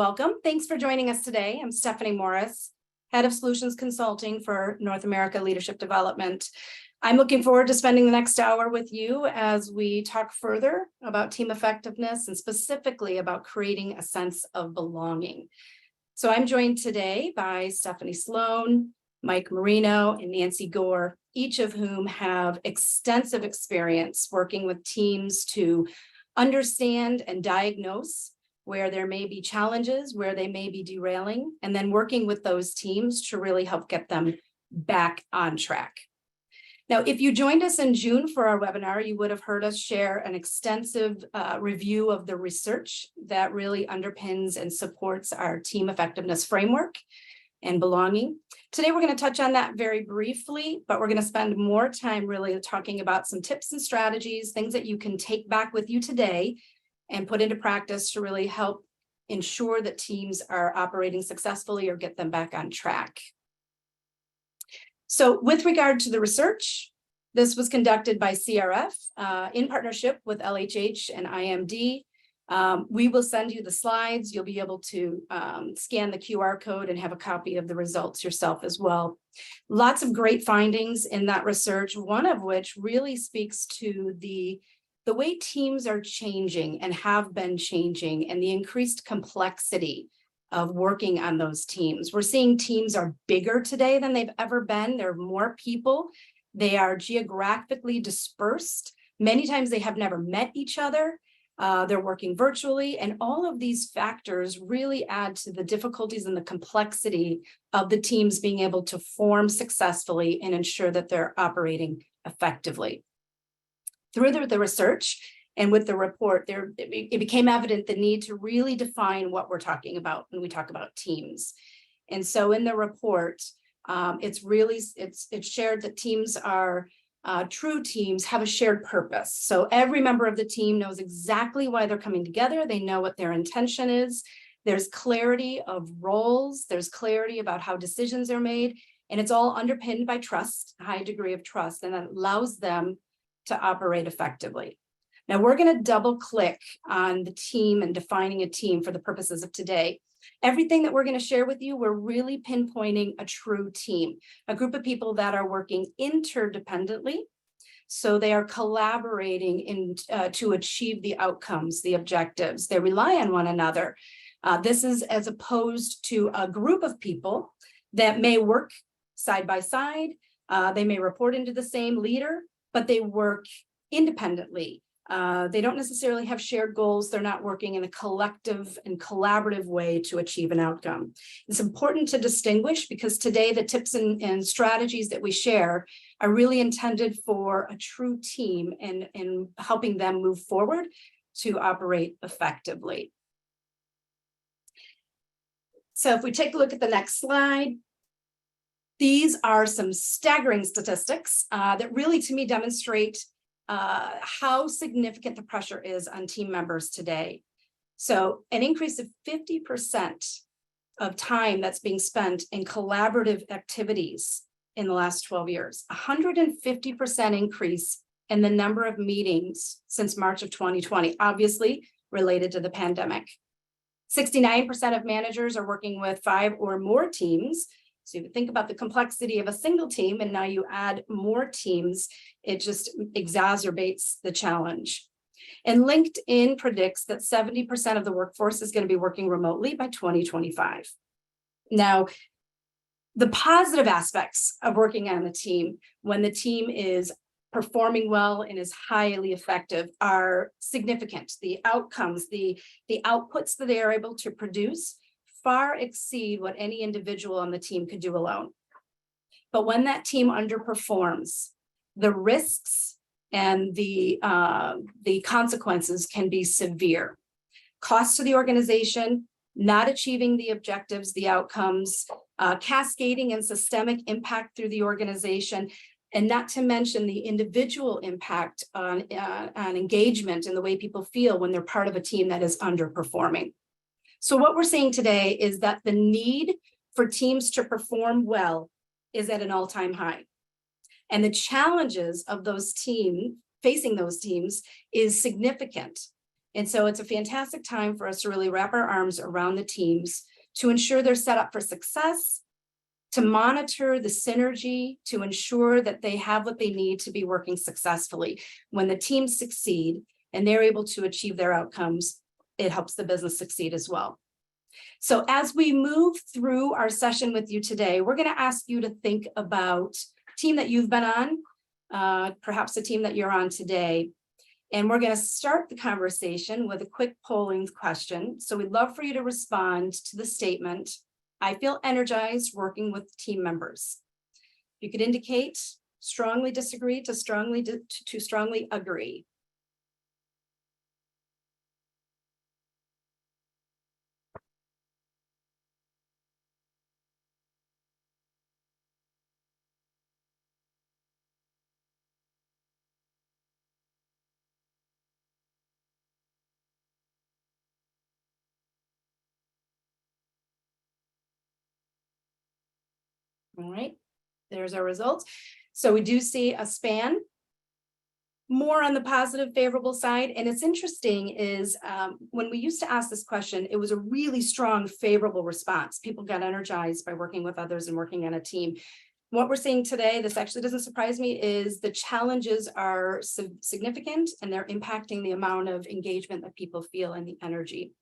Welcome. Thanks for joining us today. I'm Stephanie Morris, Head of Solutions Consulting for North America Leadership Development. I'm looking forward to spending the next hour with you as we talk further about team effectiveness and specifically about creating a sense of belonging. So I'm joined today by Stephanie Sloan, Mike Marino, and Nancy Gore, each of whom have extensive experience working with teams to understand and diagnose where there may be challenges, where they may be derailing, and then working with those teams to really help get them back on track. Now, if you joined us in June for our webinar, you would have heard us share an extensive review of the research that really underpins and supports our team effectiveness framework and belonging. Today, we're going to touch on that very briefly, but we're going to spend more time really talking about some tips and strategies, things that you can take back with you today and put into practice to really help ensure that teams are operating successfully or get them back on track. So with regard to the research, this was conducted by CRF in partnership with LHH and IMD. We will send you the slides. You'll be able to scan the QR code and have a copy of the results yourself as well. Lots of great findings in that research, one of which really speaks to the way teams are changing and have been changing and the increased complexity of working on those teams. We're seeing teams are bigger today than they've ever been. There are more people. They are geographically dispersed. Many times they have never met each other. They're working virtually, and all of these factors really add to the difficulties and the complexity of the teams being able to form successfully and ensure that they're operating effectively. Through the research and with the report, it became evident the need to really define what we're talking about when we talk about teams. And so in the report, it's shared that teams are true teams have a shared purpose. So every member of the team knows exactly why they're coming together. They know what their intention is. There's clarity of roles. There's clarity about how decisions are made. And it's all underpinned by trust, a high degree of trust, and that allows them to operate effectively. Now we're going to double click on the team and defining a team for the purposes of today. Everything that we're going to share with you, we're really pinpointing a true team, a group of people that are working interdependently. So they are collaborating to achieve the outcomes, the objectives. They rely on one another. This is as opposed to a group of people that may work side by side. They may report into the same leader, but they work independently. They don't necessarily have shared goals. They're not working in a collective and collaborative way to achieve an outcome. It's important to distinguish because today the tips and strategies that we share are really intended for a true team and helping them move forward to operate effectively. So if we take a look at the next slide, these are some staggering statistics that really, to me, demonstrate how significant the pressure is on team members today. So an increase of 50% of time that's being spent in collaborative activities in the last 12 years, 150% increase in the number of meetings since March of 2020, obviously related to the pandemic. 69% of managers are working with 5 or more teams. So if you think about the complexity of a single team and now you add more teams, it just exacerbates the challenge. And LinkedIn predicts that 70% of the workforce is going to be working remotely by 2025. Now, the positive aspects of working on the team when the team is performing well and is highly effective are significant. The outcomes, the outputs that they are able to produce far exceed what any individual on the team could do alone. But when that team underperforms, the risks and the consequences can be severe. Cost to the organization, not achieving the objectives, the outcomes, cascading and systemic impact through the organization, and not to mention the individual impact on engagement and the way people feel when they're part of a team that is underperforming. So what we're seeing today is that the need for teams to perform well is at an all-time high. And the challenges of those teams, facing those teams, is significant. And so it's a fantastic time for us to really wrap our arms around the teams to ensure they're set up for success, to monitor the synergy, to ensure that they have what they need to be working successfully. When the teams succeed and they're able to achieve their outcomes, it helps the business succeed as well. So as we move through our session with you today, we're going to ask you to think about a team that you've been on, perhaps a team that you're on today. And we're going to start the conversation with a quick polling question. So we'd love for you to respond to the statement, I feel energized working with team members. You could indicate strongly disagree to strongly agree. All right, there's our results. So we do see a span more on the positive, favorable side. And it's interesting is when we used to ask this question, it was a really strong, favorable response. People got energized by working with others and working on a team. What we're seeing today, this actually doesn't surprise me, is the challenges are significant and they're impacting the amount of engagement that people feel and the energy.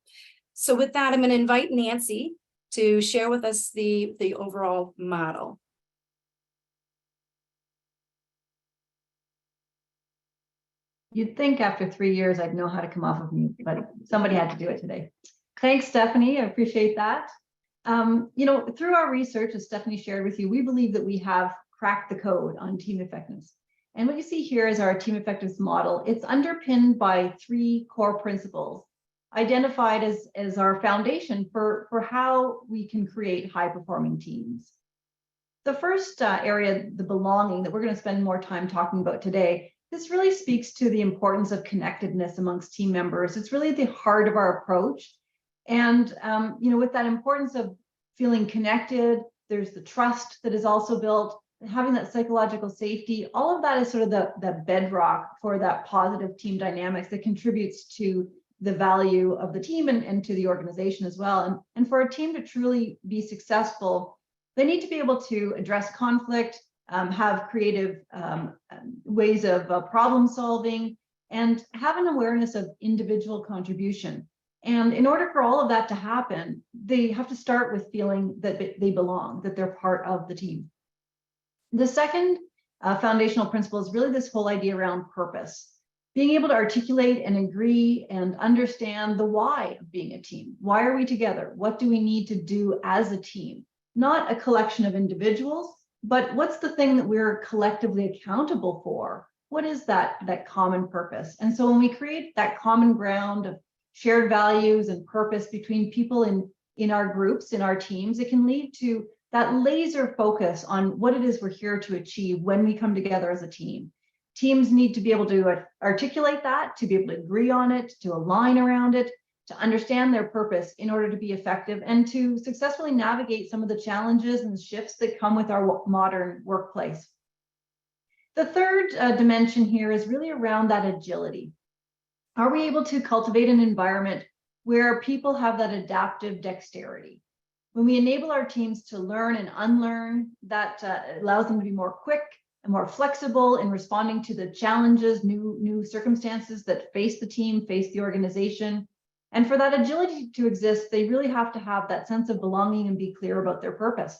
So with that, I'm going to invite Nancy to share with us the overall model. You'd think after 3 years I'd know how to come off of mute, but somebody had to do it today. Thanks, Stephanie. I appreciate that. Through our research, as Stephanie shared with you, we believe that we have cracked the code on team effectiveness. And what you see here is our team effectiveness model. It's underpinned by 3 core principles identified as our foundation for how we can create high-performing teams. The first area, the belonging, that we're going to spend more time talking about today, this really speaks to the importance of connectedness amongst team members. It's really the heart of our approach. And, with that importance of feeling connected, there's the trust that is also built, having that psychological safety. All of that is sort of the bedrock for that positive team dynamics that contributes to the value of the team and to the organization as well. And for a team to truly be successful, they need to be able to address conflict, have creative ways of problem solving, and have an awareness of individual contribution. And in order for all of that to happen, they have to start with feeling that they belong, that they're part of the team. The second foundational principle is really this whole idea around purpose. Being able to articulate and agree and understand the why of being a team. Why are we together? What do we need to do as a team? Not a collection of individuals, but what's the thing that we're collectively accountable for? What is that common purpose? And so when we create that common ground of shared values and purpose between people in our groups, in our teams, it can lead to that laser focus on what it is we're here to achieve when we come together as a team. Teams need to be able to articulate that, to be able to agree on it, to align around it, to understand their purpose in order to be effective and to successfully navigate some of the challenges and shifts that come with our modern workplace. The third dimension here is really around that agility. Are we able to cultivate an environment where people have that adaptive dexterity? When we enable our teams to learn and unlearn, that allows them to be more quick and more flexible in responding to the challenges, new circumstances that face the team, face the organization. And for that agility to exist, they really have to have that sense of belonging and be clear about their purpose.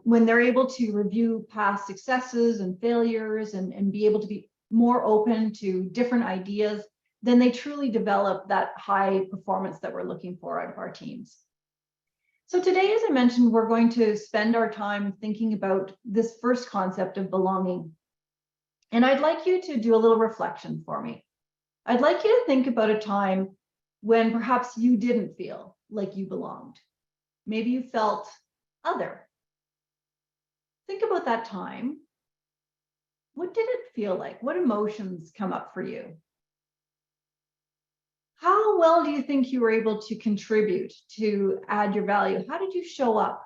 When they're able to review past successes and failures and be able to be more open to different ideas, then they truly develop that high performance that we're looking for out of our teams. So today, as I mentioned, we're going to spend our time thinking about this first concept of belonging. And I'd like you to do a little reflection for me. I'd like you to think about a time when perhaps you didn't feel like you belonged. Maybe you felt other. Think about that time. What did it feel like? What emotions come up for you? How well do you think you were able to contribute, to add your value? How did you show up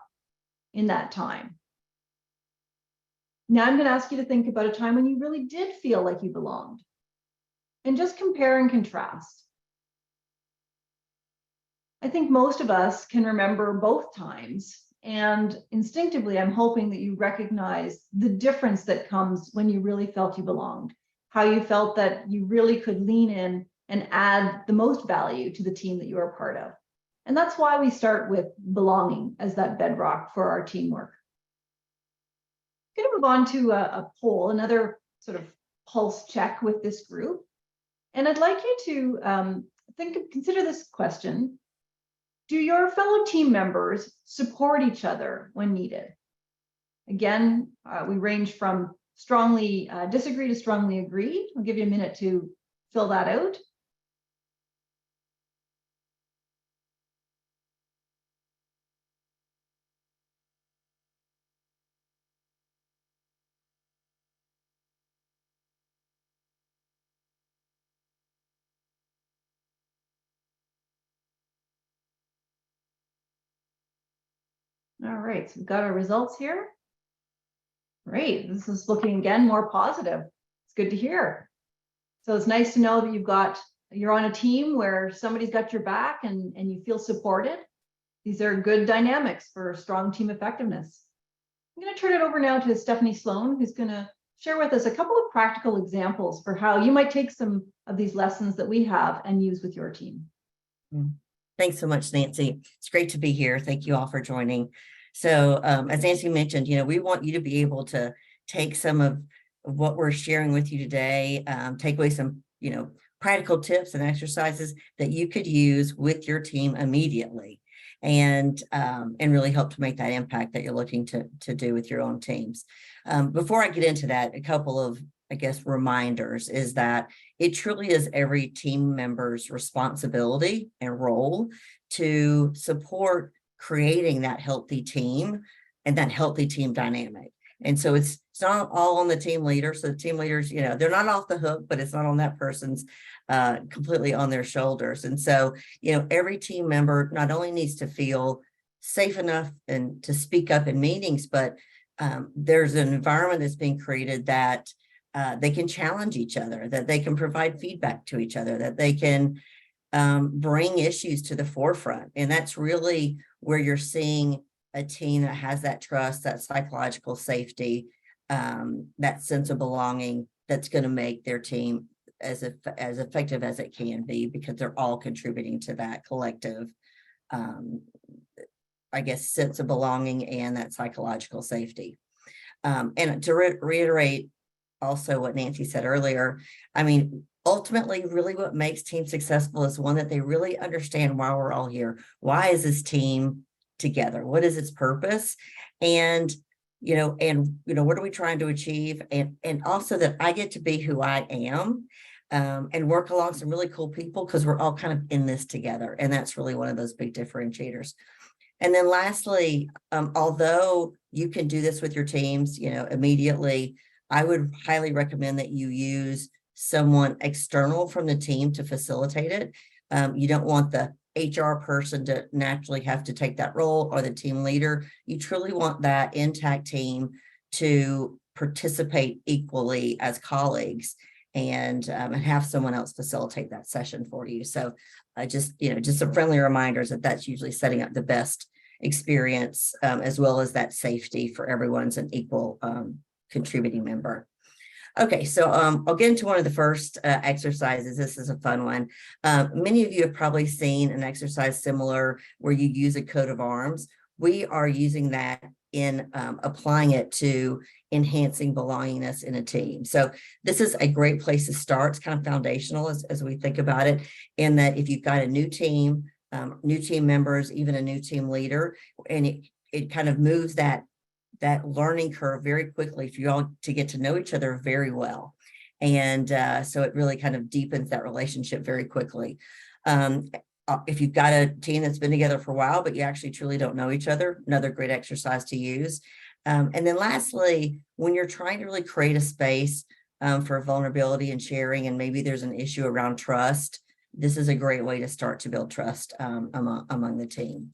in that time? Now I'm going to ask you to think about a time when you really did feel like you belonged. And just compare and contrast. I think most of us can remember both times. And instinctively, I'm hoping that you recognize the difference that comes when you really felt you belonged, how you felt that you really could lean in and add the most value to the team that you are part of. And that's why we start with belonging as that bedrock for our teamwork. I'm going to move on to a poll, another sort of pulse check with this group. And I'd like you to consider this question. Do your fellow team members support each other when needed? Again, we range from strongly disagree to strongly agree. I'll give you a minute to fill that out. All right, so we've got our results here. Great, this is looking again more positive. It's good to hear. So it's nice to know that you're on a team where somebody's got your back and you feel supported. These are good dynamics for strong team effectiveness. I'm going to turn it over now to Stephanie Sloan, who's going to share with us a couple of practical examples for how you might take some of these lessons that we have and use with your team. Thanks so much, Nancy. It's great to be here. Thank you all for joining. So as Nancy mentioned, we want you to be able to take some of what we're sharing with you today, take away some, practical tips and exercises that you could use with your team immediately and really help to make that impact that you're looking to do with your own teams. Before I get into that, a couple of, reminders is that it truly is every team member's responsibility and role to support creating that healthy team and that healthy team dynamic. And so it's not all on the team leader. So the team leaders, they're not off the hook, but it's not on that person's completely on their shoulders. And so, every team member not only needs to feel safe enough and to speak up in meetings, but there's an environment that's being created that they can challenge each other, that they can provide feedback to each other, that they can bring issues to the forefront. And that's really where you're seeing a team that has that trust, that psychological safety, that sense of belonging that's going to make their team as effective as it can be, because they're all contributing to that collective, sense of belonging and that psychological safety. And to reiterate also what Nancy said earlier, ultimately, really what makes teams successful is one that they really understand why we're all here. Why is this team together? What is its purpose? And what are we trying to achieve? And also that I get to be who I am and work along some really cool people, because we're all kind of in this together. And that's really one of those big differentiators. And then lastly, although you can do this with your teams, immediately, I would highly recommend that you use someone external from the team to facilitate it. You don't want the HR person to naturally have to take that role, or the team leader. You truly want that intact team to participate equally as colleagues and have someone else facilitate that session for you. So just some friendly reminders that that's usually setting up the best experience, as well as that safety for everyone's an equal contributing member. Okay, so I'll get into one of the first exercises. This is a fun one. Many of you have probably seen an exercise similar where you use a coat of arms. We are using that in applying it to enhancing belongingness in a team. So this is a great place to start. It's kind of foundational as we think about it, in that if you've got a new team members, even a new team leader, and it kind of moves that learning curve very quickly for you all to get to know each other very well. And so it really kind of deepens that relationship very quickly. If you've got a team that's been together for a while, but you actually truly don't know each other, another great exercise to use. And then lastly, when you're trying to really create a space for vulnerability and sharing, and maybe there's an issue around trust, this is a great way to start to build trust among the team.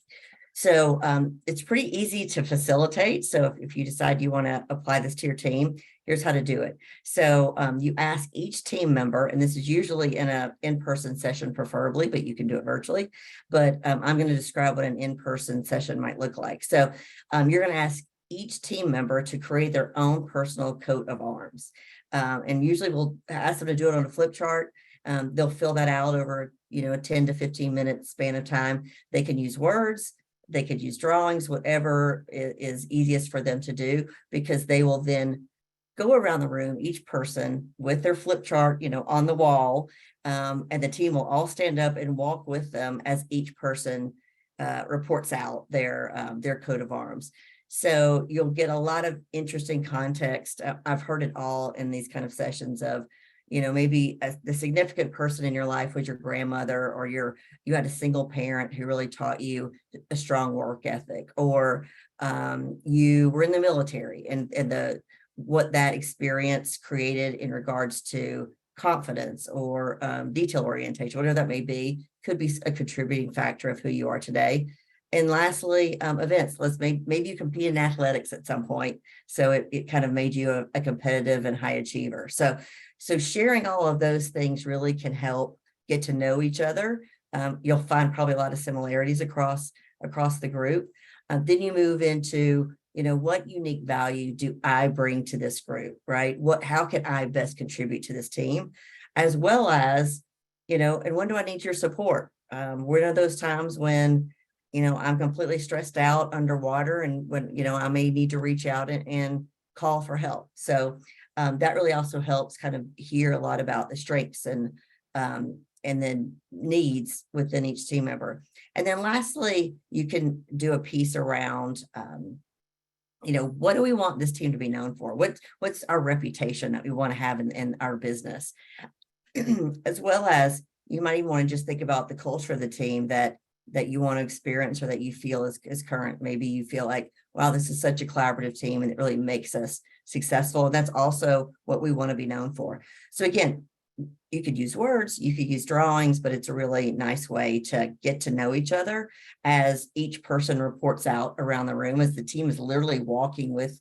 So it's pretty easy to facilitate. So if you decide you want to apply this to your team, here's how to do it. So you ask each team member, and this is usually in a in-person session preferably, but you can do it virtually. But I'm going to describe what an in-person session might look like. So you're going to ask each team member to create their own personal coat of arms. And usually we'll ask them to do it on a flip chart. They'll fill that out over, a 10 to 15 minute span of time. They can use words, they could use drawings, whatever is easiest for them to do, because they will then go around the room, each person with their flip chart, on the wall, and the team will all stand up and walk with them as each person reports out their coat of arms. So you'll get a lot of interesting context. I've heard it all in these kind of sessions of, maybe the significant person in your life was your grandmother, or you had a single parent who really taught you a strong work ethic, or you were in the military and what that experience created in regards to confidence or detail orientation, whatever that may be, could be a contributing factor of who you are today. And lastly, events. Maybe you compete in athletics at some point, so it kind of made you a competitive and high achiever. So sharing all of those things really can help get to know each other. You'll find probably a lot of similarities across the group. Then you move into, what unique value do I bring to this group, right? How can I best contribute to this team, as well as, and when do I need your support? One of those times when, I'm completely stressed out underwater, and when, I may need to reach out and call for help. So that really also helps kind of hear a lot about the strengths and then needs within each team member. And then lastly, you can do a piece around, what do we want this team to be known for? What's our reputation that we want to have in our business? As well as you might even want to just think about the culture of the team that you want to experience, or that you feel is current. Maybe you feel like, wow, this is such a collaborative team and it really makes us successful. And that's also what we want to be known for. So again, you could use words, you could use drawings, but it's a really nice way to get to know each other as each person reports out around the room, as the team is literally walking with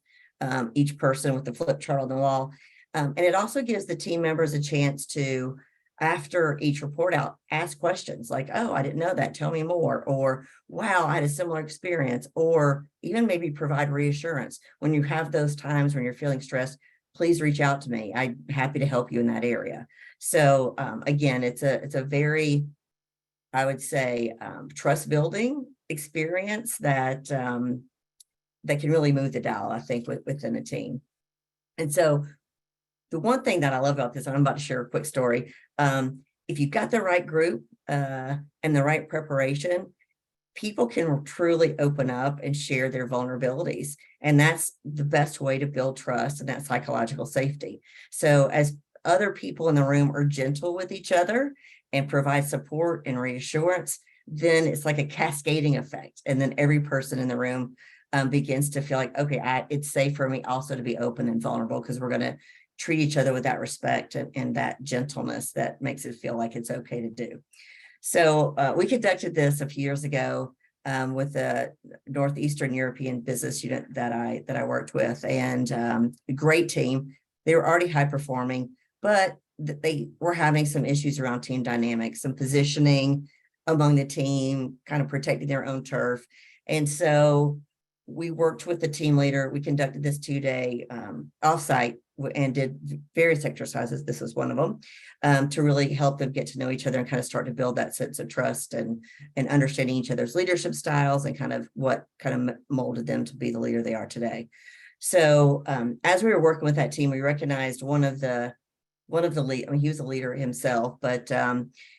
each person with the flip chart on the wall. And it also gives the team members a chance to, after each report out, ask questions like, oh, I didn't know that, tell me more, or wow, I had a similar experience, or even maybe provide reassurance. When you have those times when you're feeling stressed, please reach out to me. I'm happy to help you in that area. So again, it's a very, I would say, trust building experience that can really move the dial, I think, within a team. And so the one thing that I love about this, and I'm about to share a quick story. If you've got the right group and the right preparation, people can truly open up and share their vulnerabilities. And that's the best way to build trust and that psychological safety. So as other people in the room are gentle with each other and provide support and reassurance, then it's like a cascading effect. And then every person in the room begins to feel like, okay, it's safe for me also to be open and vulnerable, because we're going to treat each other with that respect and that gentleness that makes it feel like it's okay to do. So we conducted this a few years ago with the Northeastern European business unit that I worked with, and a great team. They were already high performing, but they were having some issues around team dynamics, some positioning among the team, kind of protecting their own turf. And so we worked with the team leader. We conducted this 2-day offsite and did various exercises. This was one of them, to really help them get to know each other and kind of start to build that sense of trust and understanding each other's leadership styles and kind of what kind of molded them to be the leader they are today. So as we were working with that team, we recognized one of the lead. I mean, he was a leader himself, but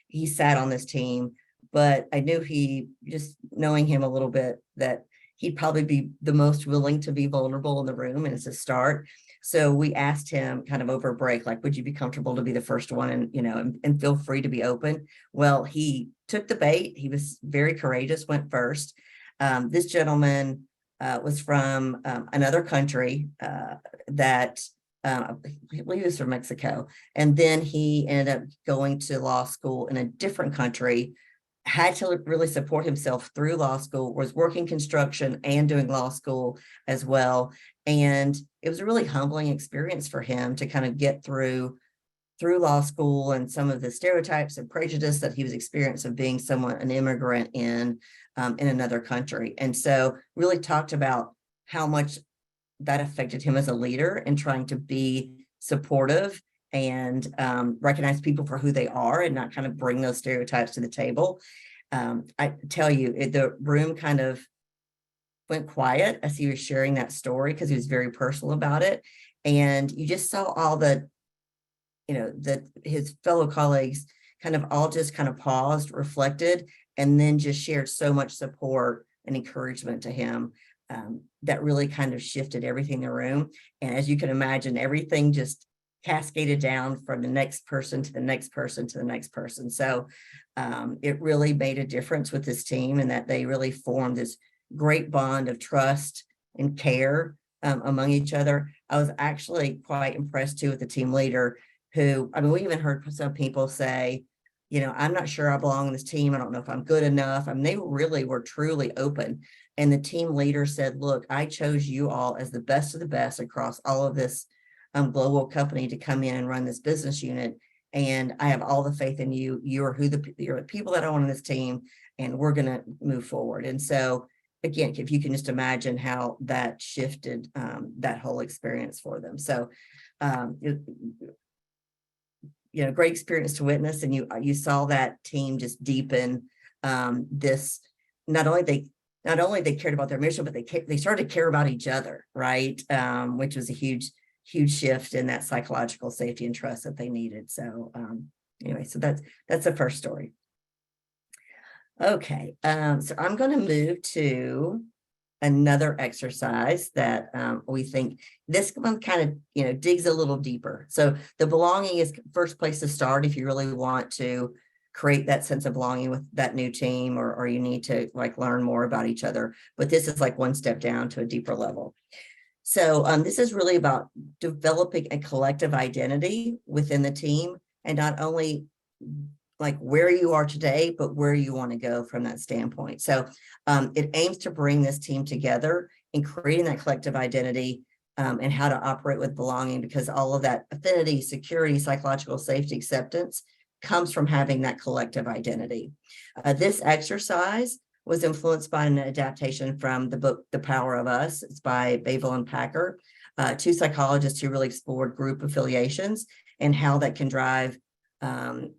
he sat on this team. But I knew just knowing him a little bit, that he'd probably be the most willing to be vulnerable in the room, and it's a start. So we asked him kind of over a break, like, would you be comfortable to be the first one and feel free to be open? Well, he took the bait. He was very courageous, went first. This gentleman was from another country that I believe he was from Mexico. And then he ended up going to law school in a different country had to really support himself through law school, was working construction and doing law school as well. And it was a really humbling experience for him to kind of get through law school and some of the stereotypes and prejudice that he was experiencing of being an immigrant in another country. And so really talked about how much that affected him as a leader and trying to be supportive and recognize people for who they are and not kind of bring those stereotypes to the table. I tell you, the room kind of went quiet as he was sharing that story because he was very personal about it. And you just saw all the, his fellow colleagues kind of all just kind of paused, reflected, and then just shared so much support and encouragement to him. That really kind of shifted everything in the room. And as you can imagine, everything just cascaded down from the next person to the next person to the next person. So it really made a difference with this team, and that they really formed this great bond of trust and care among each other. I was actually quite impressed too with the team leader who, we even heard some people say, I'm not sure I belong in this team. I don't know if I'm good enough. They really were truly open. And the team leader said, look, I chose you all as the best of the best across all of this global company to come in and run this business unit. And I have all the faith in you. You're the people that I want on this team, and we're going to move forward. And so, again, if you can just imagine how that shifted that whole experience for them. So, great experience to witness. And you saw that team just deepen this. Not only they cared about their mission, but they started to care about each other, right? Which was a huge shift in that psychological safety and trust that they needed. So anyway, so that's the first story. Okay, so I'm going to move to another exercise that we think this one kind of digs a little deeper. So the belonging is first place to start if you really want to create that sense of belonging with that new team, or you need to learn more about each other. But this is one step down to a deeper level. So this is really about developing a collective identity within the team, and not only where you are today, but where you want to go from that standpoint. So it aims to bring this team together in creating that collective identity and how to operate with belonging, because all of that affinity, security, psychological safety, acceptance comes from having that collective identity. This exercise was influenced by an adaptation from the book, The Power of Us. It's by Bavell and Packer, two psychologists who really explored group affiliations and how that can drive and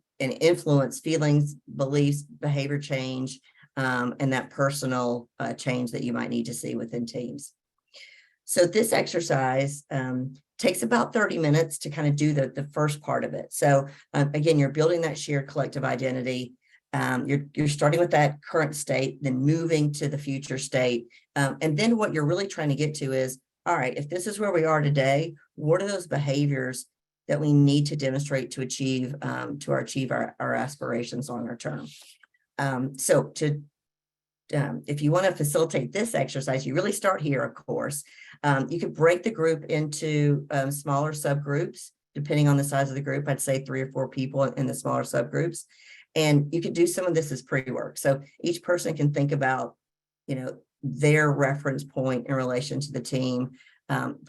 influence feelings, beliefs, behavior change, and that personal change that you might need to see within teams. So this exercise takes about 30 minutes to kind of do the first part of it. So again, you're building that shared collective identity. You're starting with that current state, then moving to the future state. And then what you're really trying to get to is, all right, if this is where we are today, what are those behaviors that we need to demonstrate to achieve our aspirations longer term? So if you want to facilitate this exercise, you really start here, of course. You could break the group into smaller subgroups, depending on the size of the group. I'd say 3 or 4 people in the smaller subgroups. And you could do some of this as pre-work. So each person can think about, their reference point in relation to the team,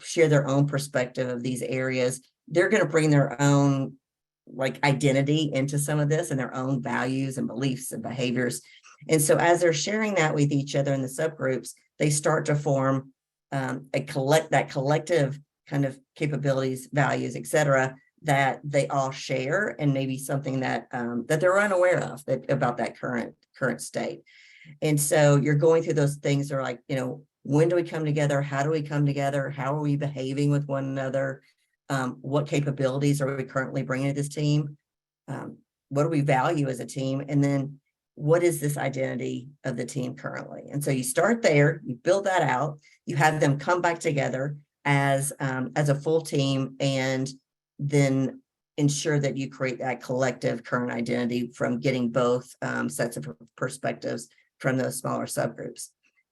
share their own perspective of these areas. They're going to bring their own identity into some of this and their own values and beliefs and behaviors. And so as they're sharing that with each other in the subgroups, they start to form that collective kind of capabilities, values, et cetera, that they all share, and maybe something that that they're unaware of about that current state. And so you're going through those things that are when do we come together? How do we come together? How are we behaving with one another? What capabilities are we currently bringing to this team? What do we value as a team? And then what is this identity of the team currently? And so you start there, you build that out, you have them come back together as a full team, and then ensure that you create that collective current identity from getting both sets of perspectives from those smaller subgroups.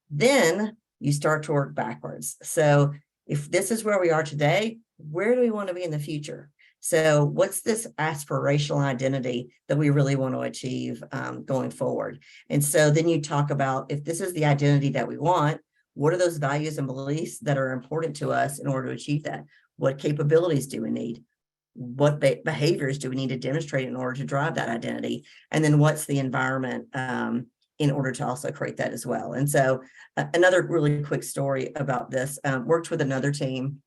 Then you start to work backwards. So if this is where we are today, where do we want to be in the future? So what's this aspirational identity that we really want to achieve going forward? And so then you talk about, if this is the identity that we want, what are those values and beliefs that are important to us in order to achieve that? What capabilities do we need? What behaviors do we need to demonstrate in order to drive that identity? And then what's the environment in order to also create that as well? And so another really quick story about this, worked with another team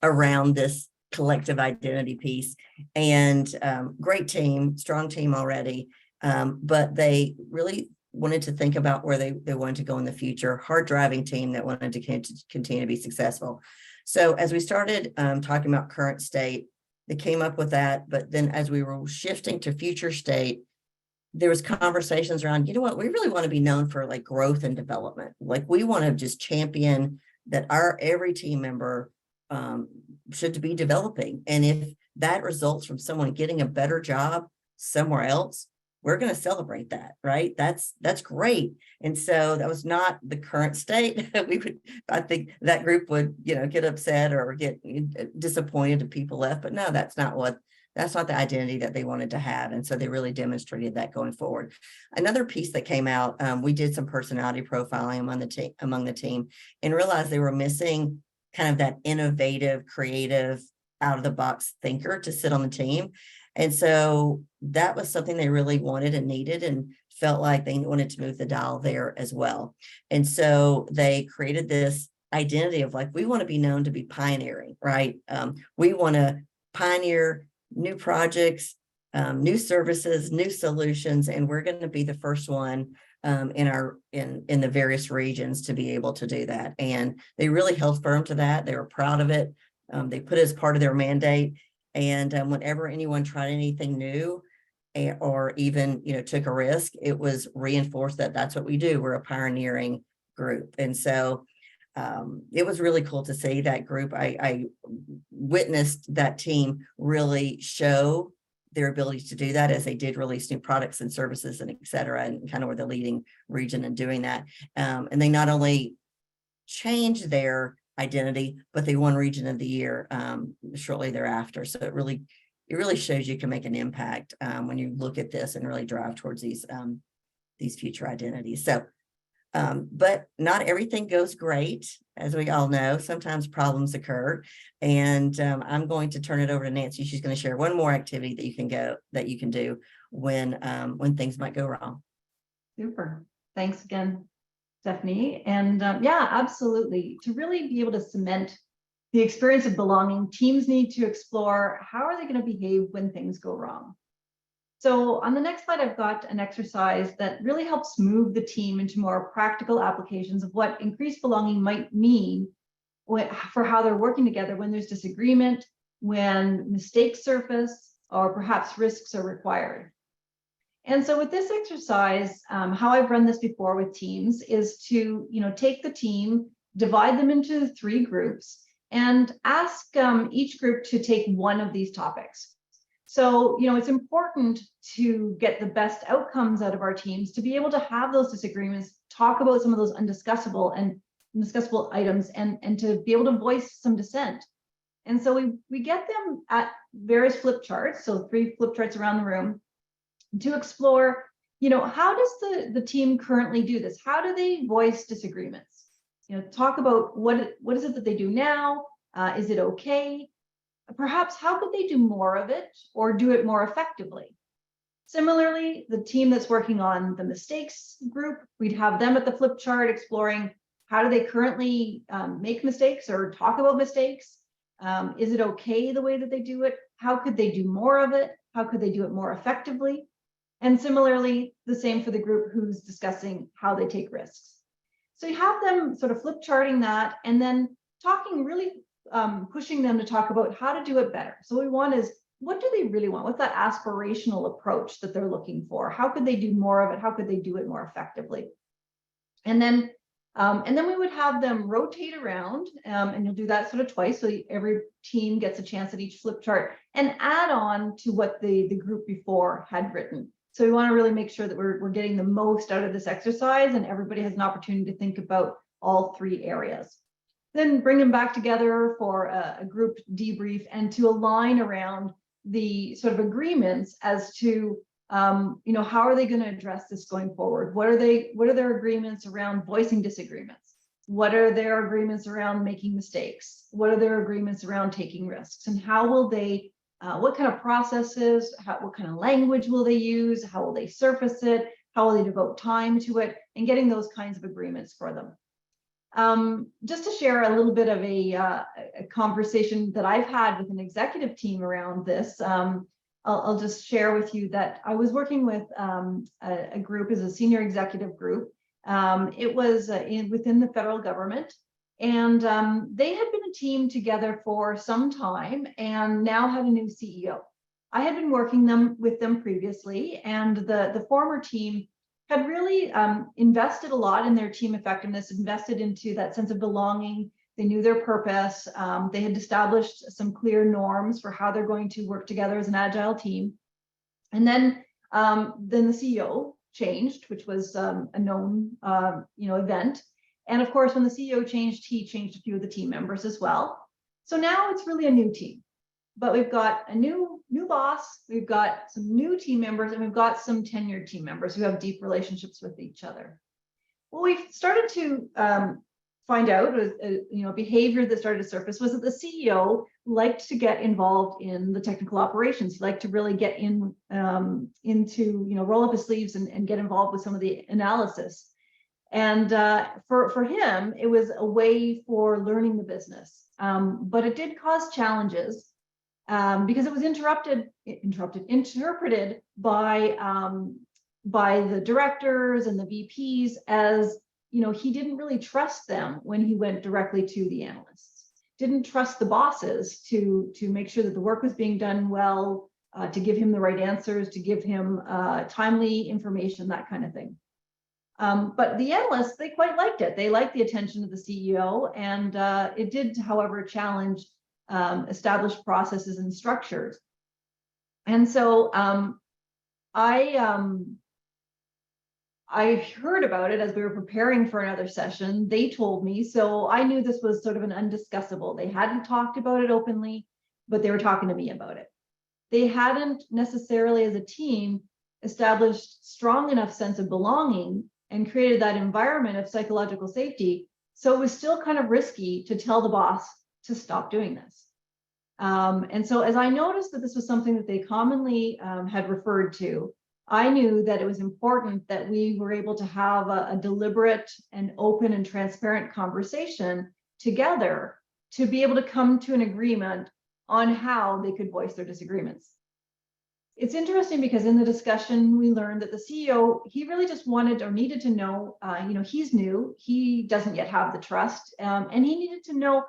around this collective identity piece, and great team, strong team already, but they really wanted to think about where they wanted to go in the future, hard driving team that wanted to continue to be successful. So as we started talking about current state, they came up with that, but then as we were shifting to future state, there was conversations around, you know what, we really want to be known for like growth and development. Like we want to just champion that every team member should be developing. And if that results from someone getting a better job somewhere else, we're going to celebrate that, right? That's great. And so that was not the current state. I think that group would, get upset or get disappointed if people left, but no, that's not the identity that they wanted to have. And so they really demonstrated that going forward. Another piece that came out, we did some personality profiling among the team and realized they were missing kind of that innovative, creative, out of the box thinker to sit on the team. And so that was something they really wanted and needed and felt like they wanted to move the dial there as well. And so they created this identity of like, we want to be known to be pioneering, right? We want to pioneer new projects, new services, new solutions, and we're going to be the first one in the various regions to be able to do that. And they really held firm to that. They were proud of it. They put it as part of their mandate. And whenever anyone tried anything new or even, took a risk, it was reinforced that that's what we do. We're a pioneering group. And so it was really cool to see that group. I witnessed that team really show their ability to do that as they did release new products and services and et cetera, and kind of were the leading region in doing that. And they not only changed their identity, but they won Region of the Year shortly thereafter. So it really shows you can make an impact when you look at this and really drive towards these future identities. So, but not everything goes great, as we all know. Sometimes problems occur, and I'm going to turn it over to Nancy. She's going to share one more activity that you can do when things might go wrong. Super. Thanks again, Stephanie. And yeah, absolutely. To really be able to cement the experience of belonging, teams need to explore how are they going to behave when things go wrong. So on the next slide, I've got an exercise that really helps move the team into more practical applications of what increased belonging might mean for how they're working together when there's disagreement, when mistakes surface, or perhaps risks are required. And so with this exercise, how I've run this before with teams is to, take the team, divide them into 3 groups, and ask each group to take one of these topics. So, it's important to get the best outcomes out of our teams, to be able to have those disagreements, talk about some of those undiscussable items, and to be able to voice some dissent. And so we get them at various flip charts, so 3 flip charts around the room, to explore, how does the team currently do this? How do they voice disagreements? Talk about what is it that they do now? Is it okay? Perhaps how could they do more of it or do it more effectively? Similarly, the team that's working on the mistakes group, we'd have them at the flip chart exploring how do they currently make mistakes or talk about mistakes? Is it okay the way that they do it? How could they do more of it? How could they do it more effectively? And similarly, the same for the group who's discussing how they take risks. So you have them sort of flip charting that and then talking really pushing them to talk about how to do it better. So what we want is, what do they really want? What's that aspirational approach that they're looking for? How could they do more of it? How could they do it more effectively? And then we would have them rotate around, and you'll do that sort of twice. So every team gets a chance at each flip chart and add on to what the group before had written. So we want to really make sure that we're getting the most out of this exercise and everybody has an opportunity to think about all 3 areas. then bring them back together for a group debrief and to align around the sort of agreements as to how are they going to address this going forward? What are their agreements around voicing disagreements? What are their agreements around making mistakes? What are their agreements around taking risks? And how will they, what kind of processes, what kind of language will they use? How will they surface it? How will they devote time to it? And getting those kinds of agreements for them. Just to share a little bit of a conversation that I've had with an executive team around this, I'll just share with you that I was working with a group as a senior executive group. It was within the federal government, and they had been a team together for some time and now had a new CEO. I had been working with them previously, and the former team had really invested a lot in their team effectiveness, invested into that sense of belonging. They knew their purpose. They had established some clear norms for how they're going to work together as an agile team. And then the CEO changed, which was a known event. And of course, when the CEO changed, he changed a few of the team members as well. So now it's really a new team. But we've got a new boss, we've got some new team members, and we've got some tenured team members who have deep relationships with each other. What we've started to find out was, behavior that started to surface was that the CEO liked to get involved in the technical operations. He liked to really get into, roll up his sleeves and get involved with some of the analysis. And for him, it was a way for learning the business. But it did cause challenges because it was interpreted by the directors and the VPs as, he didn't really trust them when he went directly to the analysts, didn't trust the bosses to make sure that the work was being done well, to give him the right answers, to give him timely information, that kind of thing. But the analysts, they quite liked it. They liked the attention of the CEO, and it did, however, challenge established processes and structures. And so I heard about it as we were preparing for another session. They told me, so I knew this was sort of an undiscussable. They hadn't talked about it openly, but they were talking to me about it. They hadn't necessarily, as a team, established strong enough sense of belonging and created that environment of psychological safety. So it was still kind of risky to tell the boss to stop doing this. And so as I noticed that this was something that they commonly had referred to, I knew that it was important that we were able to have a deliberate and open and transparent conversation together to be able to come to an agreement on how they could voice their disagreements. It's interesting because in the discussion, we learned that the CEO, he really just wanted or needed to know, he's new, he doesn't yet have the trust, and he needed to know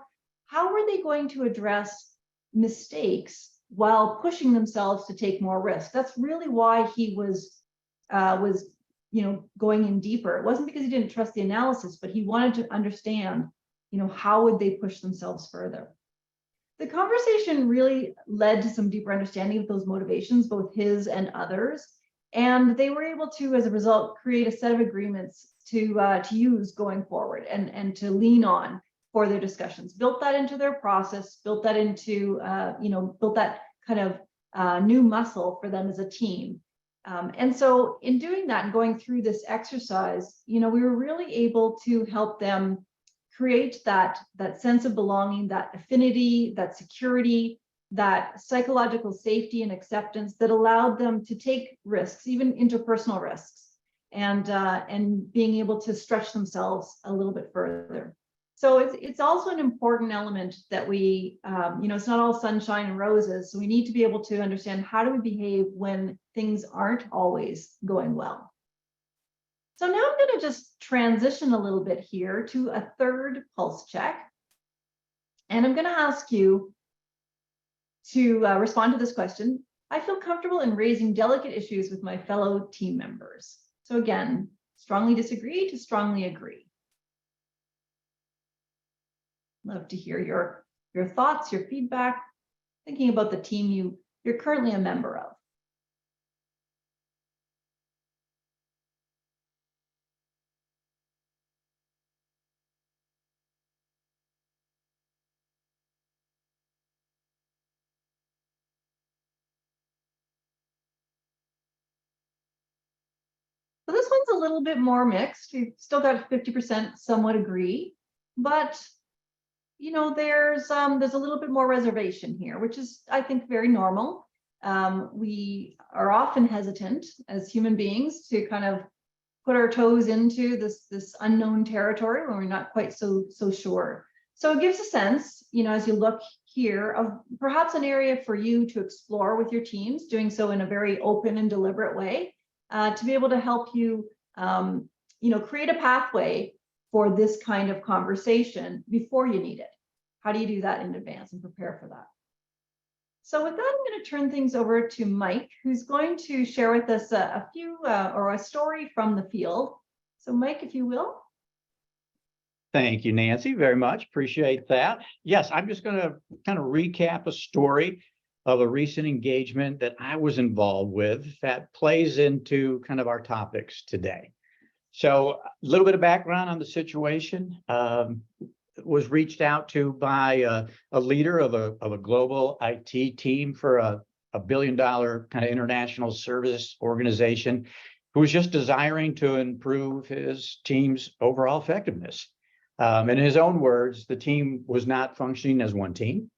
how were they going to address mistakes while pushing themselves to take more risk. That's really why he was going in deeper. It wasn't because he didn't trust the analysis, but he wanted to understand, how would they push themselves further. The conversation really led to some deeper understanding of those motivations, both his and others, and they were able to, as a result, create a set of agreements to use going forward and to lean on for their discussions, built that into their process, built that into, built that kind of new muscle for them as a team. And so in doing that and going through this exercise, we were really able to help them create that sense of belonging, that affinity, that security, that psychological safety and acceptance that allowed them to take risks, even interpersonal risks, and being able to stretch themselves a little bit further. So it's also an important element that we, it's not all sunshine and roses. So we need to be able to understand how do we behave when things aren't always going well. So now I'm going to just transition a little bit here to a third pulse check. And I'm going to ask you to respond to this question. I feel comfortable in raising delicate issues with my fellow team members. So again, strongly disagree to strongly agree. Love to hear your thoughts, your feedback, thinking about the team you're currently a member of. So this one's a little bit more mixed. We've still got 50% somewhat agree, but you know, there's a little bit more reservation here, which is, I think, very normal. We are often hesitant as human beings to kind of put our toes into this unknown territory when we're not quite so sure. So it gives a sense, you know, as you look here, of perhaps an area for you to explore with your teams, doing so in a very open and deliberate way, to be able to help you, you know, create a pathway for this kind of conversation before you need it. How do you do that in advance and prepare for that? So with that, I'm going to turn things over to Mike, who's going to share with us a few or a story from the field. So Mike, if you will. Thank you, Nancy, very much. Appreciate that. Yes, I'm just going to kind of recap a story of a recent engagement that I was involved with that plays into kind of our topics today. So a little bit of background on the situation. Was reached out to by a leader of a global IT team for a $1 billion kind of international service organization who was just desiring to improve his team's overall effectiveness. In his own words, the team was not functioning as one team.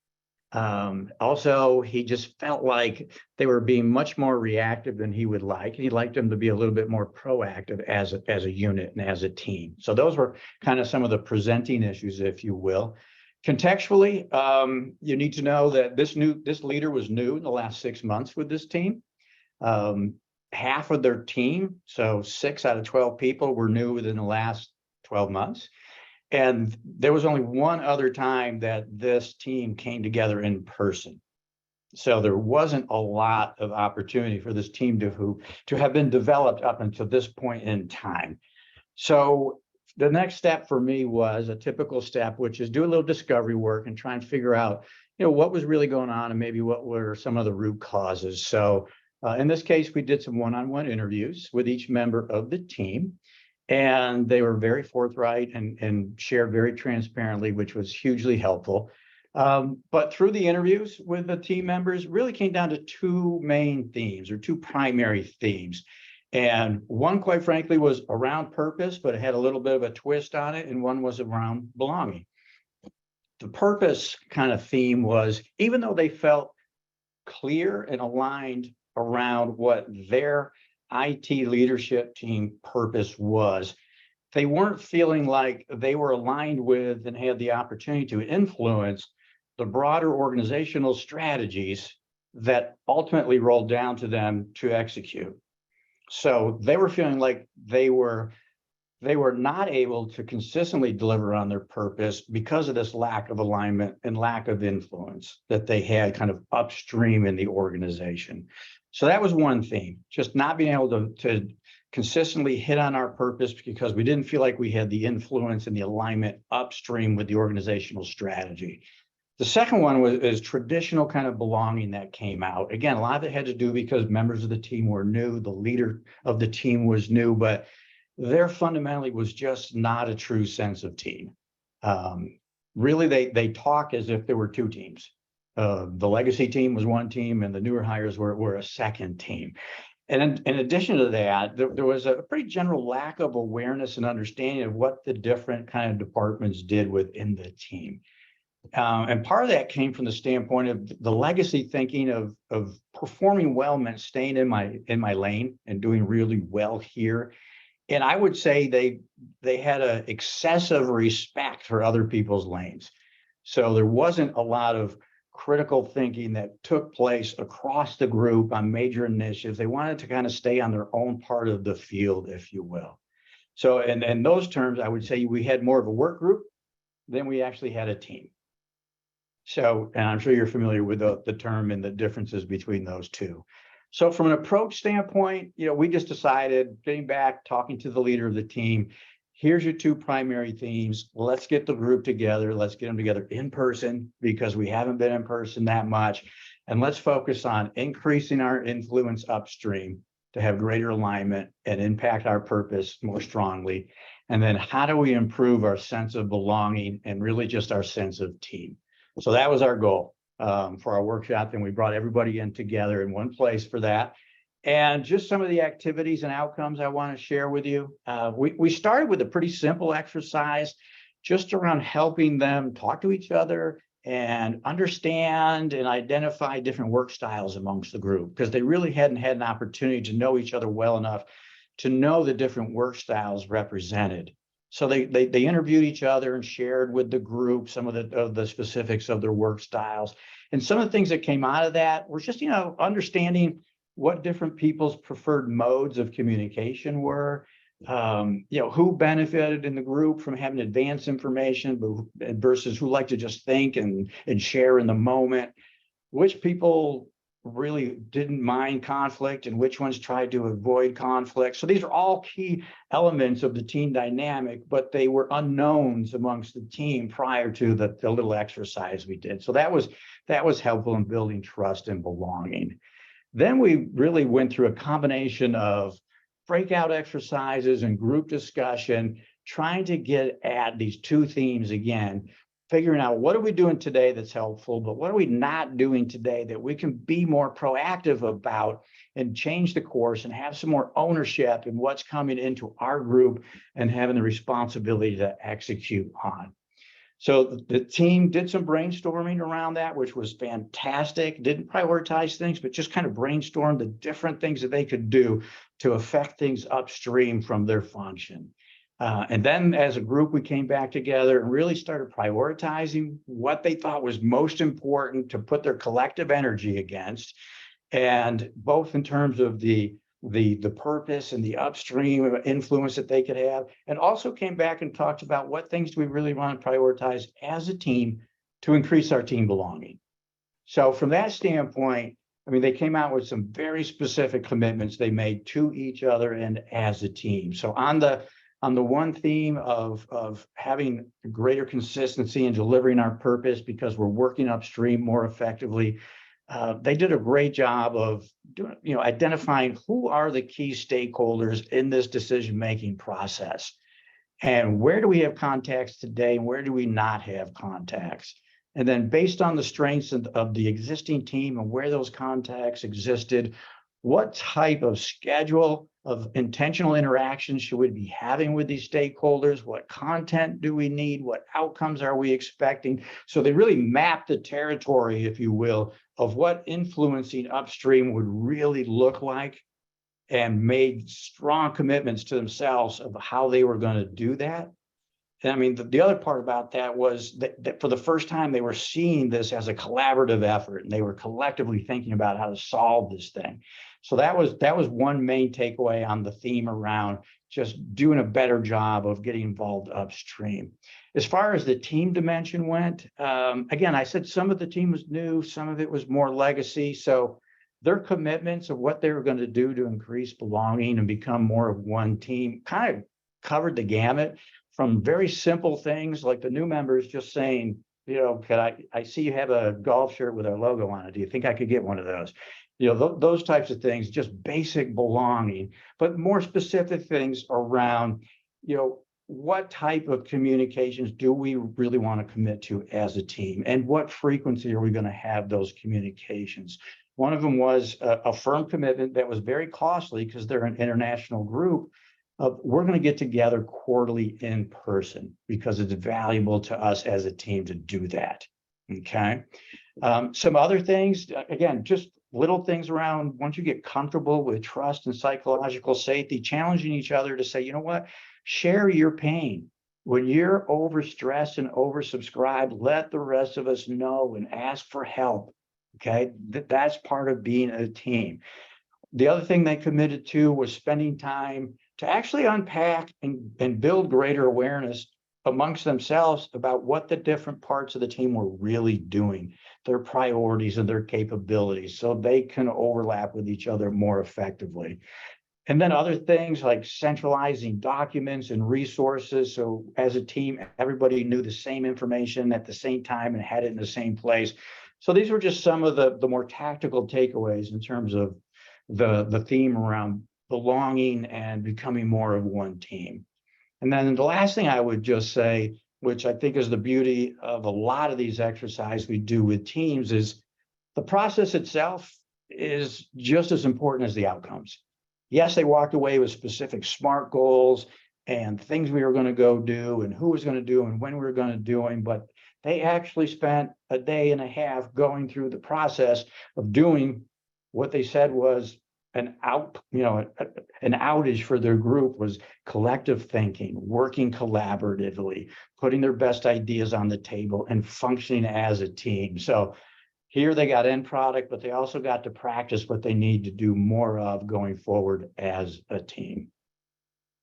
Also, he just felt like they were being much more reactive than he would like. He'd like them to be a little bit more proactive as a unit and as a team. So those were kind of some of the presenting issues, if you will. Contextually, you need to know that this leader was new in the last 6 months with this team. Half of their team, so 6 out of 12 people, were new within the last 12 months. And there was only one other time that this team came together in person. So there wasn't a lot of opportunity for this team to have been developed up until this point in time. So the next step for me was a typical step, which is do a little discovery work and try and figure out, you know, what was really going on and maybe what were some of the root causes. So in this case, we did some one-on-one interviews with each member of the team. And they were very forthright and shared very transparently, which was hugely helpful. But through the interviews with the team members, really came down to 2 main themes or 2 primary themes. And one, quite frankly, was around purpose, but it had a little bit of a twist on it. And one was around belonging. The purpose kind of theme was, even though they felt clear and aligned around what their IT leadership team purpose was, they weren't feeling like they were aligned with and had the opportunity to influence the broader organizational strategies that ultimately rolled down to them to execute. So they were feeling like they were not able to consistently deliver on their purpose because of this lack of alignment and lack of influence that they had kind of upstream in the organization. So that was one theme, just not being able to consistently hit on our purpose because we didn't feel like we had the influence and the alignment upstream with the organizational strategy. The second one is traditional kind of belonging that came out. Again, a lot of it had to do because members of the team were new, the leader of the team was new, but there fundamentally was just not a true sense of team. Really, they talk as if there were 2 teams. The legacy team was one team and the newer hires were a second team. And in addition to that, there was a pretty general lack of awareness and understanding of what the different kind of departments did within the team. And part of that came from the standpoint of the legacy thinking of performing well meant staying in my lane and doing really well here. And I would say they had an excessive respect for other people's lanes. So there wasn't a lot of critical thinking that took place across the group on major initiatives. They wanted to kind of stay on their own part of the field, if you will. So in those terms, I would say we had more of a work group than we actually had a team. So, and I'm sure you're familiar with the term and the differences between those 2. So from an approach standpoint, you know, we just decided, getting back, talking to the leader of the team, here's your 2 primary themes. Let's get the group together. Let's get them together in person because we haven't been in person that much. And let's focus on increasing our influence upstream to have greater alignment and impact our purpose more strongly. And then how do we improve our sense of belonging and really just our sense of team? So that was our goal for our workshop. And we brought everybody in together in one place for that. And just some of the activities and outcomes I want to share with you. We started with a pretty simple exercise just around helping them talk to each other and understand and identify different work styles amongst the group, because they really hadn't had an opportunity to know each other well enough to know the different work styles represented. So they interviewed each other and shared with the group some of the specifics of their work styles. And some of the things that came out of that were just, understanding what different people's preferred modes of communication were, who benefited in the group from having advanced information versus who liked to just think and share in the moment, which people really didn't mind conflict and which ones tried to avoid conflict. So these are all key elements of the team dynamic, but they were unknowns amongst the team prior to the little exercise we did. So that was helpful in building trust and belonging. Then we really went through a combination of breakout exercises and group discussion, trying to get at these two themes again, figuring out what are we doing today that's helpful, but what are we not doing today that we can be more proactive about and change the course and have some more ownership in what's coming into our group and having the responsibility to execute on. So the team did some brainstorming around that, which was fantastic. Didn't prioritize things, but just kind of brainstormed the different things that they could do to affect things upstream from their function. And then as a group, we came back together and really started prioritizing what they thought was most important to put their collective energy against. And both in terms of the purpose and the upstream influence that they could have, and also came back and talked about what things do we really want to prioritize as a team to increase our team belonging. So from that standpoint, they came out with some very specific commitments they made to each other and as a team. So on the one theme of having greater consistency in delivering our purpose because we're working upstream more effectively, they did a great job of doing, identifying who are the key stakeholders in this decision-making process, and where do we have contacts today, and where do we not have contacts? And then based on the strengths of the existing team and where those contacts existed, what type of schedule of intentional interactions should we be having with these stakeholders? What content do we need? What outcomes are we expecting? So they really mapped the territory, if you will, of what influencing upstream would really look like, and made strong commitments to themselves of how they were going to do that. And the other part about that was that for the first time, they were seeing this as a collaborative effort, and they were collectively thinking about how to solve this thing. So that was one main takeaway on the theme around just doing a better job of getting involved upstream. As far as the team dimension went, again, I said some of the team was new, some of it was more legacy. So their commitments of what they were going to do to increase belonging and become more of one team kind of covered the gamut, from very simple things like the new members just saying, I see you have a golf shirt with our logo on it. Do you think I could get one of those? Those types of things, just basic belonging, but more specific things around, what type of communications do we really want to commit to as a team, and what frequency are we going to have those communications? One of them was a firm commitment that was very costly because they're an international group. We're going to get together quarterly in person because it's valuable to us as a team to do that. Okay. Some other things, again, just little things around, once you get comfortable with trust and psychological safety, challenging each other to say, you know what, share your pain. When you're overstressed and oversubscribed, let the rest of us know and ask for help. Okay. That's part of being a team. The other thing they committed to was spending time to actually unpack and build greater awareness amongst themselves about what the different parts of the team were really doing, their priorities and their capabilities, so they can overlap with each other more effectively. And then other things like centralizing documents and resources. So as a team, everybody knew the same information at the same time and had it in the same place. So these were just some of the more tactical takeaways in terms of the theme around belonging and becoming more of one team. And then the last thing I would just say, which I think is the beauty of a lot of these exercises we do with teams, is the process itself is just as important as the outcomes. Yes, they walked away with specific SMART goals and things we were going to go do and who was going to do and when we were going to do them, but they actually spent a day and a half going through the process of doing what they said was an outage for their group was collective thinking, working collaboratively, putting their best ideas on the table and functioning as a team. So here they got end product, but they also got to practice what they need to do more of going forward as a team.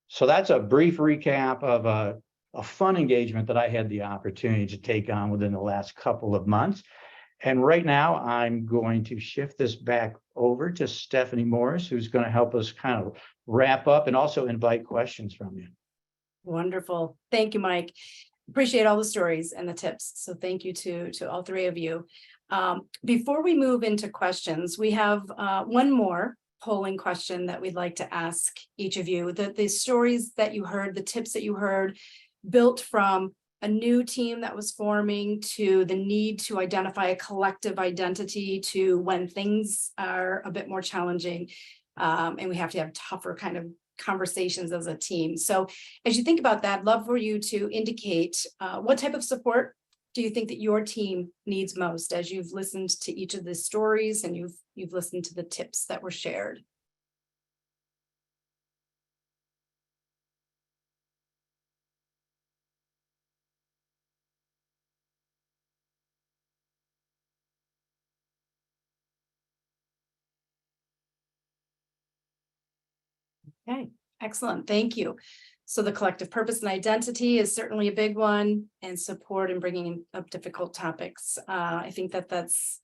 So that's a brief recap of a fun engagement that I had the opportunity to take on within the last couple of months. And right now I'm going to shift this back over to Stephanie Morris, who's going to help us kind of wrap up and also invite questions from you. Wonderful. Thank you, Mike. Appreciate all the stories and the tips. So thank you to all three of you. Before we move into questions, we have one more polling question that we'd like to ask each of you. The stories that you heard, the tips that you heard, built from a new team that was forming to the need to identify a collective identity to when things are a bit more challenging and we have to have tougher kind of conversations as a team. So as you think about that, I'd love for you to indicate what type of support do you think that your team needs most as you've listened to each of the stories and you've listened to the tips that were shared? Okay, excellent. Thank you. So the collective purpose and identity is certainly a big one, and support in bringing up difficult topics. I think that that's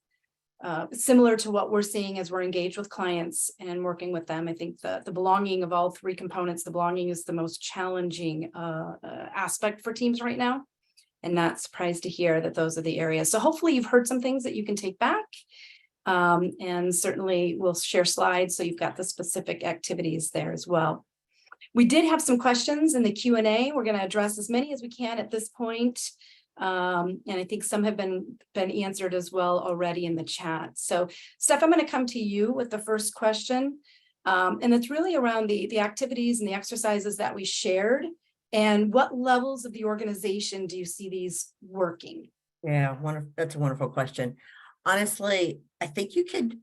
similar to what we're seeing as we're engaged with clients and working with them. I think the belonging of all three components, the belonging is the most challenging aspect for teams right now. And not surprised to hear that those are the areas. So hopefully you've heard some things that you can take back. And certainly we'll share slides so you've got the specific activities there as well. We did have some questions in the Q&A. We're going to address as many as we can at this point. And I think some have been answered as well already in the chat. So Steph, I'm going to come to you with the first question. And it's really around the activities and the exercises that we shared. And what levels of the organization do you see these working? Yeah, that's a wonderful question. Honestly, I think you could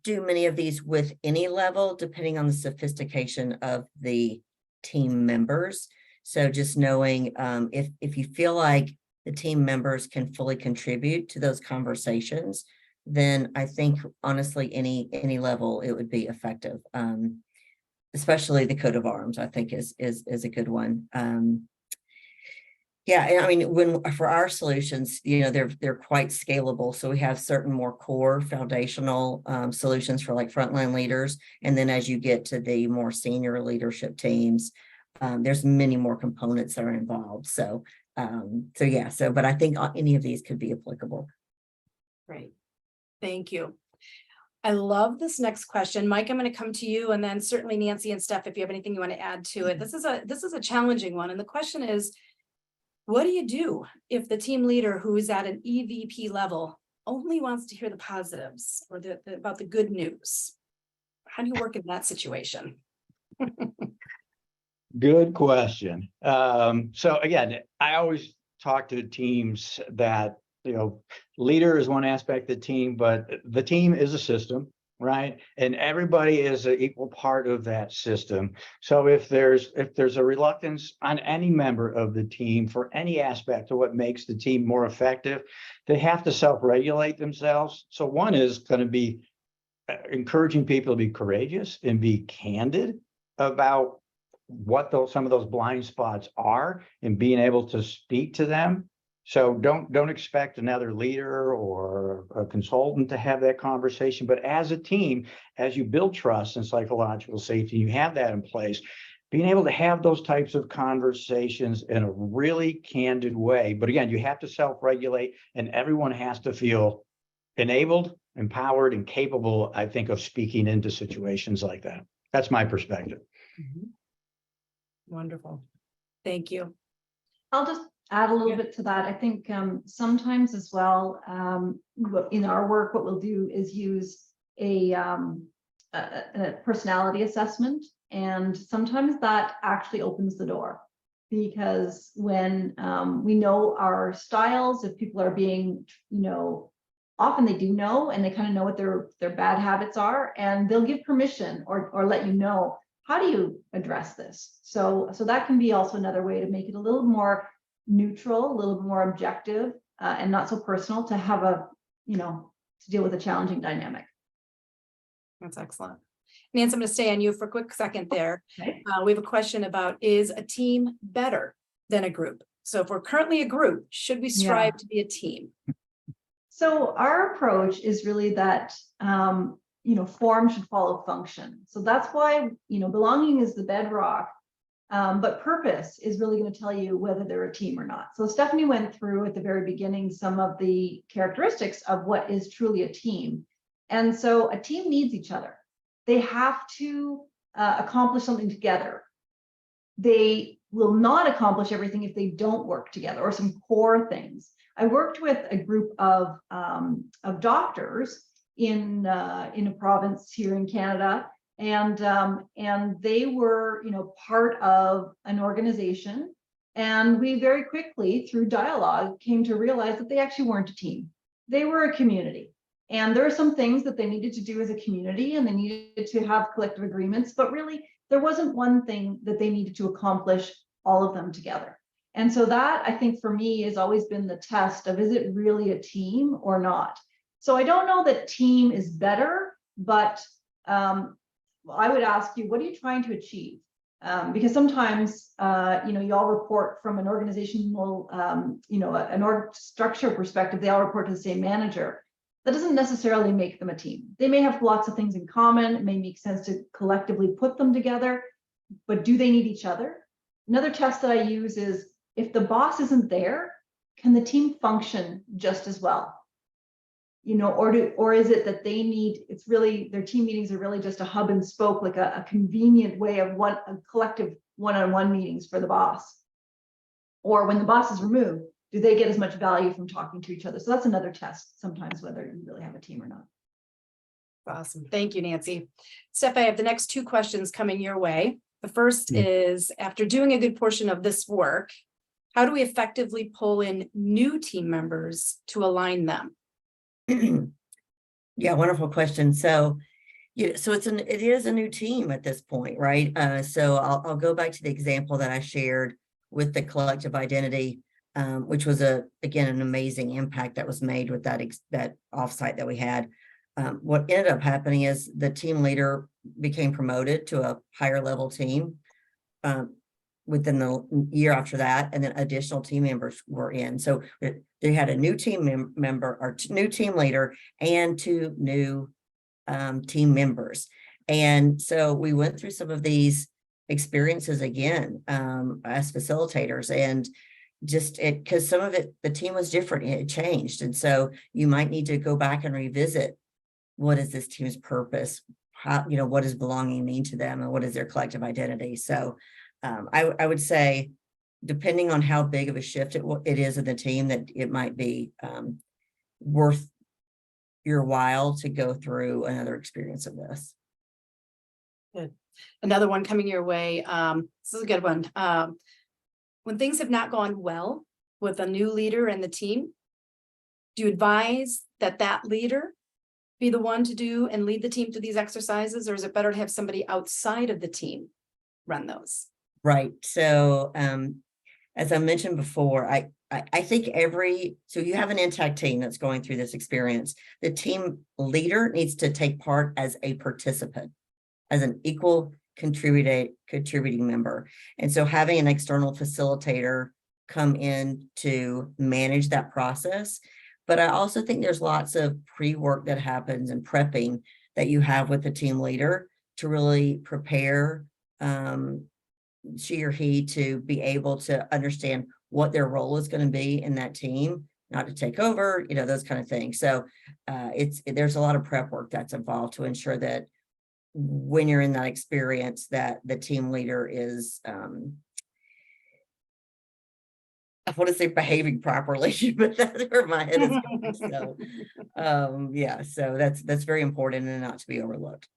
do many of these with any level, depending on the sophistication of the team members. So just knowing if you feel like the team members can fully contribute to those conversations, then I think honestly, any level it would be effective. Especially the coat of arms, I think is a good one. Yeah, and I mean, for our solutions, you know, they're quite scalable. So we have certain more core foundational solutions for like frontline leaders. And then as you get to the more senior leadership teams, there's many more components that are involved. So but I think any of these could be applicable. Great. Thank you. I love this next question. Mike, I'm going to come to you, and then certainly Nancy and Steph, if you have anything you want to add to it. This is a challenging one. And the question is, what do you do if the team leader who's at an EVP level only wants to hear the positives or about the good news? How do you work in that situation? Good question. So again, I always talk to teams that, you know, leader is one aspect of the team, but the team is a system, right? And everybody is an equal part of that system. So if there's a reluctance on any member of the team for any aspect of what makes the team more effective, they have to self-regulate themselves. So one is going to be encouraging people to be courageous and be candid about what some of those blind spots are and being able to speak to them. So don't expect another leader or a consultant to have that conversation, but as a team, as you build trust and psychological safety, you have that in place, being able to have those types of conversations in a really candid way. But again, you have to self-regulate and everyone has to feel enabled, empowered, and capable, I think, of speaking into situations like that. That's my perspective. Mm-hmm. Wonderful. Thank you. I'll just add a little bit to that. I think sometimes as well, in our work, what we'll do is use a personality assessment. And sometimes that actually opens the door, because when we know our styles, if people are being, often they do know, and they kind of know what their bad habits are, and they'll give permission or let you know, how do you address this? So that can be also another way to make it a little more neutral, a little more objective, and not so personal, to have to deal with a challenging dynamic. That's excellent. Nancy, I'm going to stay on you for a quick second there. Okay. We have a question about, is a team better than a group? So if we're currently a group, should we strive to be a team? So our approach is really that, form should follow function. So that's why, belonging is the bedrock, but purpose is really going to tell you whether they're a team or not. So Stephanie went through at the very beginning some of the characteristics of what is truly a team. And so a team needs each other. They have to accomplish something together. They will not accomplish everything if they don't work together, or some core things. I worked with a group of doctors in a province here in Canada, and they were, part of an organization. And we very quickly, through dialogue, came to realize that they actually weren't a team. They were a community. And there are some things that they needed to do as a community, and they needed to have collective agreements, but really there wasn't one thing that they needed to accomplish all of them together. And so that, I think, for me, has always been the test of, is it really a team or not? So I don't know that team is better, but I would ask you, what are you trying to achieve? Because sometimes, you all report from an organizational, an org structure perspective, they all report to the same manager. That doesn't necessarily make them a team. They may have lots of things in common. It may make sense to collectively put them together, but do they need each other? Another test that I use is, if the boss isn't there, can the team function just as well? Or is it that they need, it's really, their team meetings are really just a hub and spoke, like a convenient way of a collective one-on-one meetings for the boss? Or when the boss is removed, do they get as much value from talking to each other? So that's another test sometimes, whether you really have a team or not. Awesome. Thank you, Nancy. Steph, I have the next two questions coming your way. The first is, after doing a good portion of this work, how do we effectively pull in new team members to align them? Yeah, wonderful question. So, so it is a new team at this point, right? So I'll go back to the example that I shared with the collective identity, which was again an amazing impact that was made with that offsite that we had. What ended up happening is the team leader became promoted to a higher level team within the year after that, and then additional team members were in. So they had a new team member or new team leader and two new team members. And so we went through some of these experiences again as facilitators, and just because some of it, the team was different, it changed. And so you might need to go back and revisit, what is this team's purpose? How, what does belonging mean to them, and what is their collective identity? So I would say, depending on how big of a shift it is in the team, that it might be worth your while to go through another experience of this. Good. Another one coming your way. This is a good one. When things have not gone well with a new leader and the team, do you advise that leader be the one to do and lead the team through these exercises, or is it better to have somebody outside of the team run those? Right. So as I mentioned before, I think so you have an intact team that's going through this experience. The team leader needs to take part as a participant, as an equal contributing member. And so having an external facilitator come in to manage that process. But I also think there's lots of pre-work that happens and prepping that you have with the team leader to really prepare she or he to be able to understand what their role is going to be in that team, not to take over, those kind of things. So there's a lot of prep work that's involved to ensure that when you're in that experience, that the team leader is I want to say behaving properly, but that's where my head is going. So, yeah, so that's very important and not to be overlooked.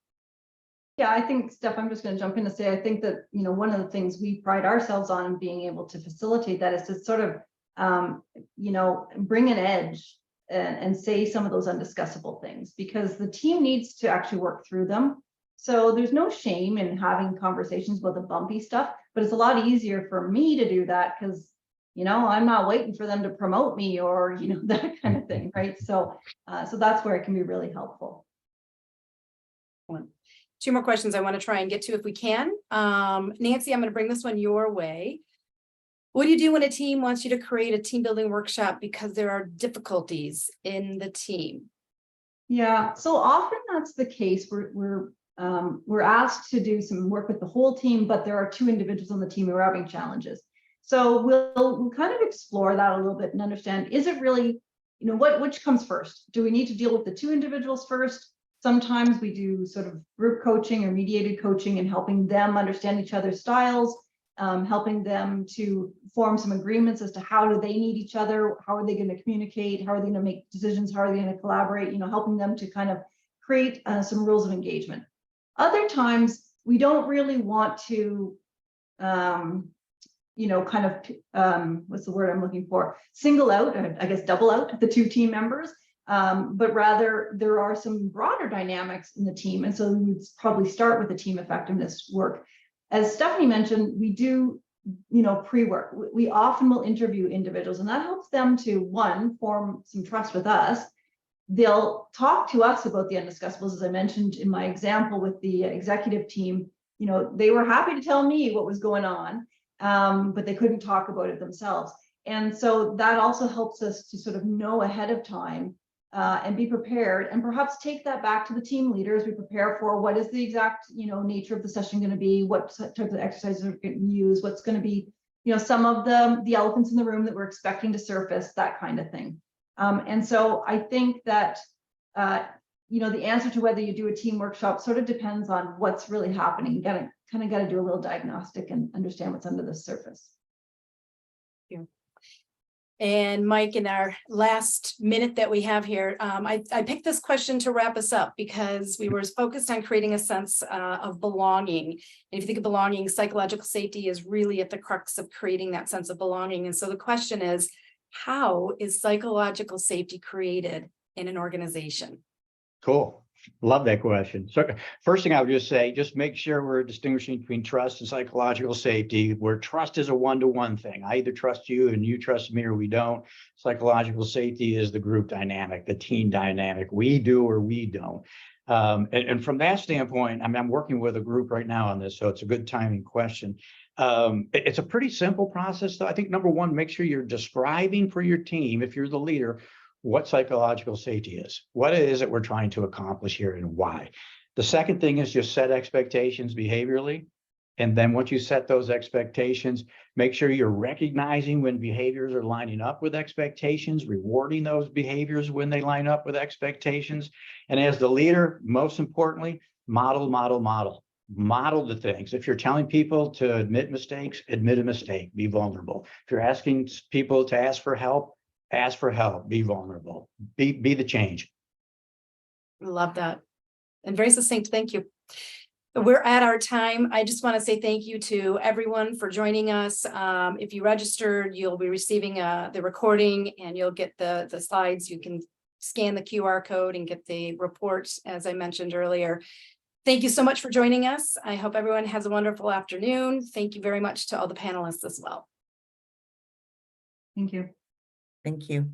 Yeah, I think, Steph, I'm just going to jump in and say, I think that, one of the things we pride ourselves on in being able to facilitate that is to sort of, bring an edge and say some of those undiscussable things, because the team needs to actually work through them. So there's no shame in having conversations about the bumpy stuff, but it's a lot easier for me to do that because, I'm not waiting for them to promote me or, that kind of thing, right? So that's where it can be really helpful. Two more questions I want to try and get to if we can. Nancy, I'm going to bring this one your way. What do you do when a team wants you to create a team building workshop because there are difficulties in the team? Yeah, so often that's the case. We're asked to do some work with the whole team, but there are 2 individuals on the team who are having challenges. So we'll kind of explore that a little bit and understand, is it really, which comes first? Do we need to deal with the 2 individuals first? Sometimes we do sort of group coaching or mediated coaching and helping them understand each other's styles, helping them to form some agreements as to how do they need each other, how are they going to communicate, how are they going to make decisions, how are they going to collaborate, helping them to kind of create some rules of engagement. Other times we don't really want to what's the word I'm looking for? Single out, or I guess double out the 2 team members, but rather there are some broader dynamics in the team. And so we would probably start with the team effectiveness work. As Stephanie mentioned, we do, pre-work. We often will interview individuals, and that helps them to, 1, form some trust with us. They'll talk to us about the undiscussables, as I mentioned in my example with the executive team. They were happy to tell me what was going on, but they couldn't talk about it themselves. And so that also helps us to sort of know ahead of time and be prepared, and perhaps take that back to the team leaders. We prepare for what is the exact, nature of the session going to be, what types of exercises are going to use, what's going to be, some of the elephants in the room that we're expecting to surface, that kind of thing. And so I think that, the answer to whether you do a team workshop sort of depends on what's really happening. You got to do a little diagnostic and understand what's under the surface. Yeah. And Mike, in our last minute that we have here, I picked this question to wrap us up because we were focused on creating a sense of belonging. And if you think of belonging, psychological safety is really at the crux of creating that sense of belonging. And so the question is, how is psychological safety created in an organization? Cool. Love that question. So first thing I would just say, just make sure we're distinguishing between trust and psychological safety, where trust is a one-to-one thing. I either trust you and you trust me or we don't. Psychological safety is the group dynamic, the team dynamic. We do or we don't. And from that standpoint, I'm working with a group right now on this, so it's a good timing question. It's a pretty simple process, though. I think number 1, make sure you're describing for your team, if you're the leader, what psychological safety is, what it is that we're trying to accomplish here and why. The second thing is just set expectations behaviorally. And then once you set those expectations, make sure you're recognizing when behaviors are lining up with expectations, rewarding those behaviors when they line up with expectations. And as the leader, most importantly, model the things. If you're telling people to admit mistakes, admit a mistake, be vulnerable. If you're asking people to ask for help, be vulnerable, be the change. Love that. And very succinct. Thank you. We're at our time. I just want to say thank you to everyone for joining us. If you registered, you'll be receiving the recording and you'll get the slides. You can scan the QR code and get the report, as I mentioned earlier. Thank you so much for joining us. I hope everyone has a wonderful afternoon. Thank you very much to all the panelists as well. Thank you. Thank you.